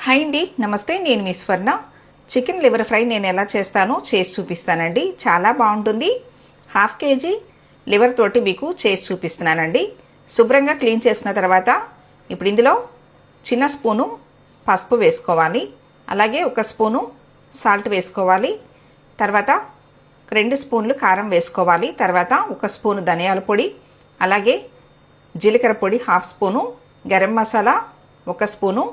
Hi అండి, నమస్తే. నేను మీ స్వర్ణ. చికెన్ లివర్ ఫ్రై నేను ఎలా చేస్తానో చేసి చూపిస్తానండి. చాలా బాగుంటుంది. 1/2 kg లివర్ తోటి మీకు చేసి చూపిస్తున్నానండి. శుభ్రంగా క్లీన్ చేసిన తర్వాత ఇప్పుడు ఇందులో చిన్న స్పూను పసుపు వేసుకోవాలి. అలాగే 1 స్పూను సాల్ట్ వేసుకోవాలి. తర్వాత 2 స్పూన్లు కారం వేసుకోవాలి. తర్వాత 1 స్పూను ధనియాల పొడి, అలాగే జీలకర్ర పొడి 1/2 spoon, garam masala 1 spoon,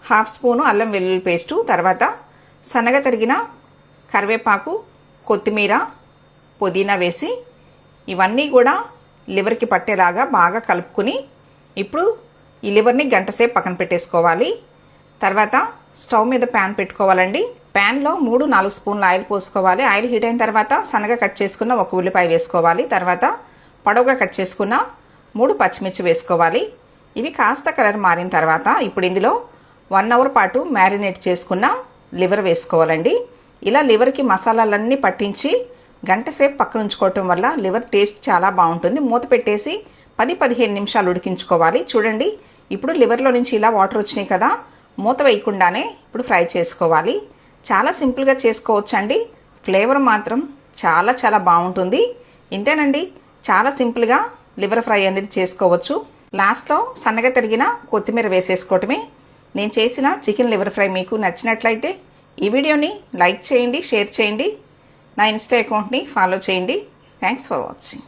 1/2 spoon అల్లం వెల్లుల్లి పేస్టు, తర్వాత సన్నగా తరిగిన కరివేపాకు, కొత్తిమీర, పుదీనా వేసి ఇవన్నీ కూడా లివర్కి పట్టేలాగా బాగా కలుపుకుని ఇప్పుడు ఈ లివర్ని గంట సేపు పక్కన పెట్టేసుకోవాలి. తర్వాత స్టవ్ మీద ప్యాన్ పెట్టుకోవాలండి. ప్యాన్లో 3-4 స్పూన్ల ఆయిల్ పోసుకోవాలి. ఆయిల్ హీట్ అయిన తర్వాత సన్నగా కట్ చేసుకున్న 1 ఉల్లిపాయ వేసుకోవాలి. తర్వాత పొడవుగా కట్ చేసుకున్న 3 పచ్చిమిర్చి వేసుకోవాలి. ఇవి కాస్త కలర్ మారిన తర్వాత ఇప్పుడు ఇందులో 1 అవర్ పాటు మ్యారినేట్ చేసుకున్న లివర్ వేసుకోవాలండి. ఇలా లివర్కి మసాలాలన్నీ పట్టించి గంట సేపు పక్కన ఉంచుకోవటం వల్ల లివర్ టేస్ట్ చాలా బాగుంటుంది. మూత పెట్టేసి 10-15 నిమిషాలు ఉడికించుకోవాలి. చూడండి, ఇప్పుడు లివర్లో నుంచి ఇలా వాటర్ వచ్చినాయి కదా, మూత వేయకుండానే ఇప్పుడు ఫ్రై చేసుకోవాలి. చాలా సింపుల్గా చేసుకోవచ్చండి. ఫ్లేవర్ మాత్రం చాలా చాలా బాగుంటుంది. ఇంతేనండి, చాలా సింపుల్గా లివర్ ఫ్రై అనేది చేసుకోవచ్చు. లాస్ట్లో సన్నగా తరిగిన కొత్తిమీర వేసేసుకోవటమే. నేను చేసిన చికెన్ లివర్ ఫ్రై మీకు నచ్చినట్లయితే ఈ వీడియోని లైక్ చేయండి, షేర్ చేయండి, నా ఇన్స్టా అకౌంట్ని ఫాలో చేయండి. Thanks for watching.